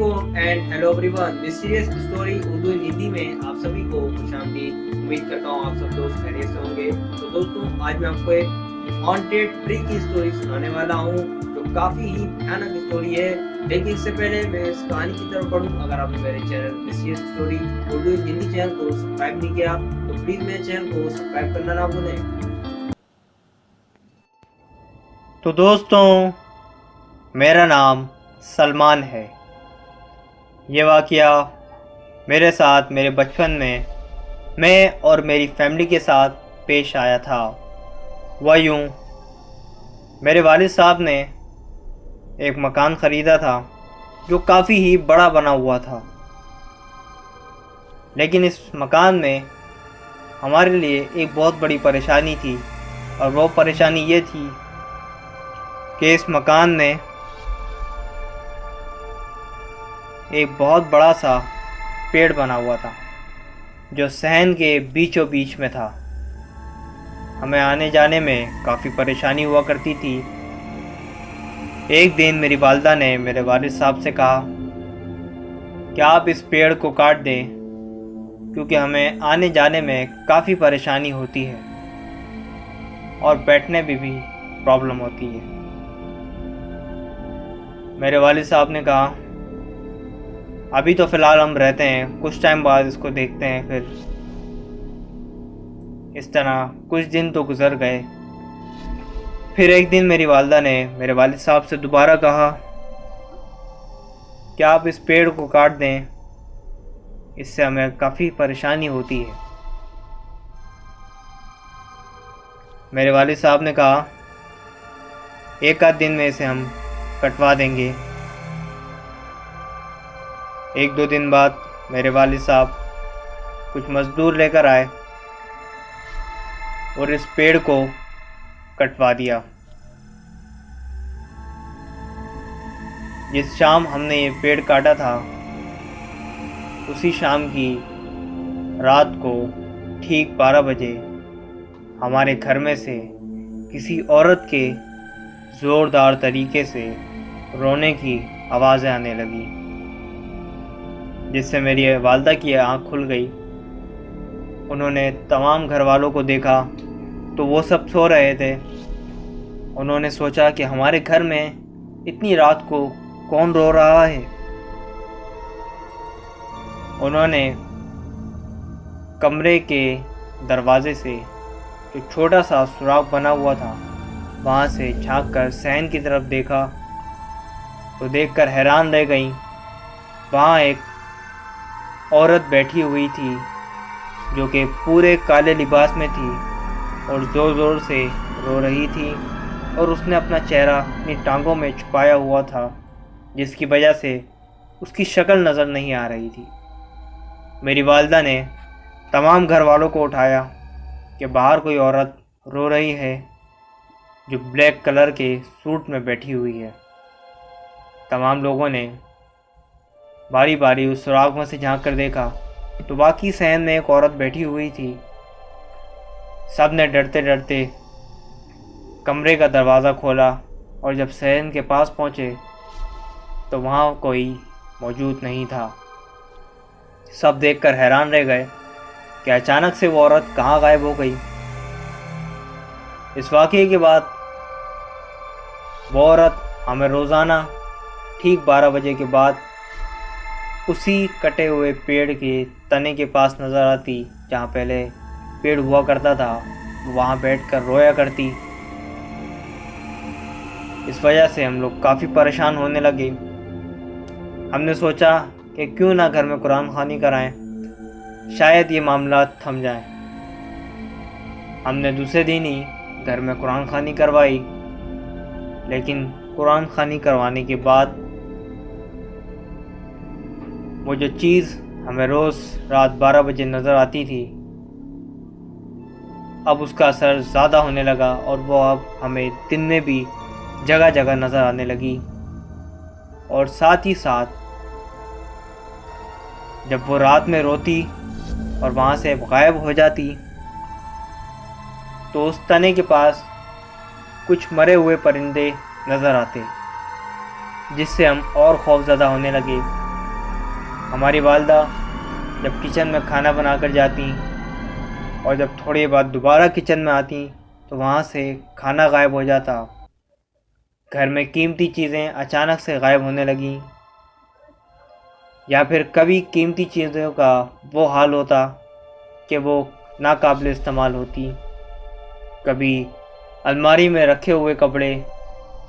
वालेकुम and hello everyone. Mysterious story Urdu Hindi में आप सभी को खुशामदीद। उम्मीद करता हूँ आप सब दोस्त खैरियत से होंगे। तो दोस्तों, आज मैं आपको एक हॉन्टेड ट्री की स्टोरी सुनाने वाला हूँ जो काफ़ी ही भयानक स्टोरी है। लेकिन इससे पहले मैं इस कहानी की तरफ बढ़ूँ, अगर आपने मेरे channel mysterious story Urdu Hindi channel को सब्सक्राइब नहीं किया तो प्लीज़ मेरे चैनल को सब्सक्राइब करना ना भूलें। तो दोस्तों, मेरा नाम सलमान है। ये वाक़या मेरे साथ मेरे बचपन में मैं और मेरी फैमिली के साथ पेश आया था। वह यूँ, मेरे वालिद साहब ने एक मकान ख़रीदा था जो काफ़ी ही बड़ा बना हुआ था। लेकिन इस मकान में हमारे लिए एक बहुत बड़ी परेशानी थी, और वो परेशानी ये थी कि इस मकान में एक बहुत बड़ा सा पेड़ बना हुआ था जो सहन के बीचों बीच में था। हमें आने जाने में काफ़ी परेशानी हुआ करती थी। एक दिन मेरी वालिदा ने मेरे वालिद साहब से कहा कि आप इस पेड़ को काट दें, क्योंकि हमें आने जाने में काफ़ी परेशानी होती है और बैठने में भी प्रॉब्लम होती है। मेरे वालिद साहब ने कहा, अभी तो फ़िलहाल हम रहते हैं, कुछ टाइम बाद इसको देखते हैं। फिर इस तरह कुछ दिन तो गुज़र गए। फिर एक दिन मेरी वालिदा ने मेरे वालिद साहब से दोबारा कहा कि आप इस पेड़ को काट दें, इससे हमें काफ़ी परेशानी होती है। मेरे वालिद साहब ने कहा, एक आध दिन में इसे हम कटवा देंगे। एक दो दिन बाद मेरे वालिद साहब कुछ मज़दूर लेकर आए और इस पेड़ को कटवा दिया। जिस शाम हमने ये पेड़ काटा था, उसी शाम की रात को ठीक 12 बजे हमारे घर में से किसी औरत के ज़ोरदार तरीके से रोने की आवाज़ें आने लगी, जिससे मेरी वालिदा की आँख खुल गई। उन्होंने तमाम घर वालों को देखा तो वो सब सो रहे थे। उन्होंने सोचा कि हमारे घर में इतनी रात को कौन रो रहा है। उन्होंने कमरे के दरवाजे से जो छोटा सा सुराख बना हुआ था, वहाँ से झांक कर सहन की तरफ देखा तो देखकर हैरान रह गईं। वहाँ एक औरत बैठी हुई थी जो कि पूरे काले लिबास में थी और ज़ोर ज़ोर से रो रही थी, और उसने अपना चेहरा अपनी टांगों में छुपाया हुआ था, जिसकी वजह से उसकी शक्ल नज़र नहीं आ रही थी। मेरी वालिदा ने तमाम घर वालों को उठाया कि बाहर कोई औरत रो रही है जो ब्लैक कलर के सूट में बैठी हुई है। तमाम लोगों ने बारी बारी उस सुराख में से झांक कर देखा तो वाकई सहन में एक औरत बैठी हुई थी। सब ने डरते डरते कमरे का दरवाज़ा खोला, और जब सहन के पास पहुँचे तो वहाँ कोई मौजूद नहीं था। सब देखकर हैरान रह गए कि अचानक से वो औरत कहाँ गायब हो गई। इस वाक़ये के बाद वो औरत हमें रोज़ाना ठीक 12 बजे के बाद उसी कटे हुए पेड़ के तने के पास नज़र आती, जहाँ पहले पेड़ हुआ करता था। वहाँ बैठकर रोया करती। इस वजह से हम लोग काफ़ी परेशान होने लगे। हमने सोचा कि क्यों ना घर में कुरान ख़वानी कराएं, शायद ये मामला थम जाए। हमने दूसरे दिन ही घर में कुरान ख़वानी करवाई, लेकिन कुरान ख़वानी करवाने के बाद वो जो चीज़ हमें रोज़ रात 12 बजे नज़र आती थी, अब उसका असर ज़्यादा होने लगा, और वो अब हमें दिन में भी जगह जगह नज़र आने लगी। और साथ ही साथ जब वो रात में रोती और वहाँ से गायब हो जाती, तो उस तने के पास कुछ मरे हुए परिंदे नज़र आते, जिससे हम और खौफज़दा होने लगे। हमारी वालदा जब किचन में खाना बनाकर जाती और जब थोड़ी बाद दोबारा किचन में आती तो वहाँ से खाना गायब हो जाता। घर में कीमती चीज़ें अचानक से गायब होने लगीं, या फिर कभी कीमती चीज़ों का वो हाल होता कि वो नाकाबिल इस्तेमाल होती। कभी अलमारी में रखे हुए कपड़े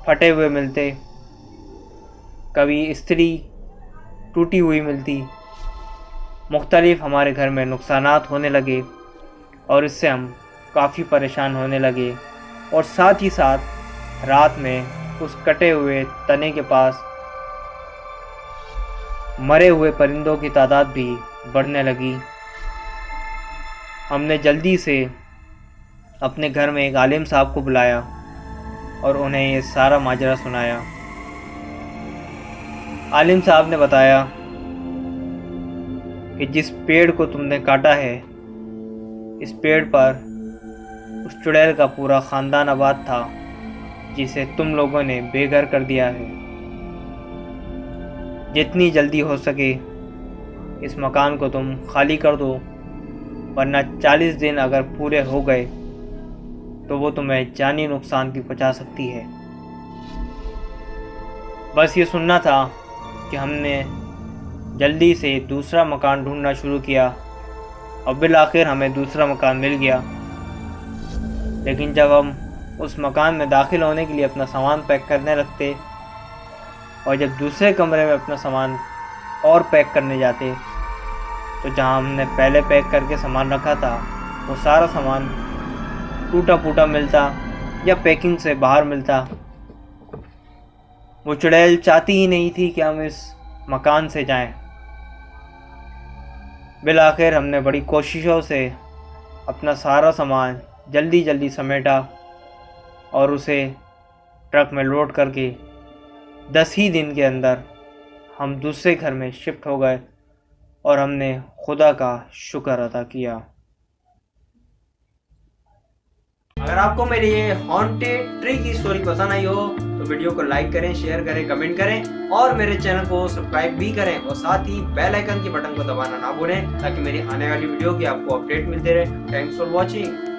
फटे हुए मिलते, कभी इस्त्री टूटी हुई मिलती। मुख्तलिफ हमारे घर में नुकसानात होने लगे और इससे हम काफ़ी परेशान होने लगे। और साथ ही साथ रात में उस कटे हुए तने के पास मरे हुए परिंदों की तादाद भी बढ़ने लगी। हमने जल्दी से अपने घर में एक आलिम साहब को बुलाया और उन्हें ये सारा माजरा सुनाया। आलिम साहब ने बताया कि जिस पेड़ को तुमने काटा है, इस पेड़ पर उस चुड़ैल का पूरा ख़ानदान आबाद था जिसे तुम लोगों ने बेघर कर दिया है। जितनी जल्दी हो सके इस मकान को तुम खाली कर दो, वरना 40 दिन अगर पूरे हो गए तो वो तुम्हें जानी नुकसान भी पहुंचा सकती है। बस ये सुनना था कि हमने जल्दी से दूसरा मकान ढूंढना शुरू किया और बिल आखिर हमें दूसरा मकान मिल गया। लेकिन जब हम उस मकान में दाखिल होने के लिए अपना सामान पैक करने लगते और जब दूसरे कमरे में अपना सामान और पैक करने जाते तो जहां हमने पहले पैक करके सामान रखा था वो सारा सामान टूटा फूटा मिलता या पैकिंग से बाहर मिलता। वो चुड़ैल चाहती ही नहीं थी कि हम इस मकान से जाएं। बिल आखिर हमने बड़ी कोशिशों से अपना सारा सामान जल्दी जल्दी समेटा और उसे ट्रक में लोड करके 10 ही दिन के अंदर हम दूसरे घर में शिफ्ट हो गए और हमने खुदा का शुक्र अदा किया। अगर आपको मेरी ये हॉन्टेड ट्री की स्टोरी पसंद आई हो तो वीडियो को लाइक करें, शेयर करें, कमेंट करें और मेरे चैनल को सब्सक्राइब भी करें और साथ ही बेल आइकन के बटन को दबाना ना भूलें ताकि मेरी आने वाली वीडियो की आपको अपडेट मिलते रहे। Thanks for watching.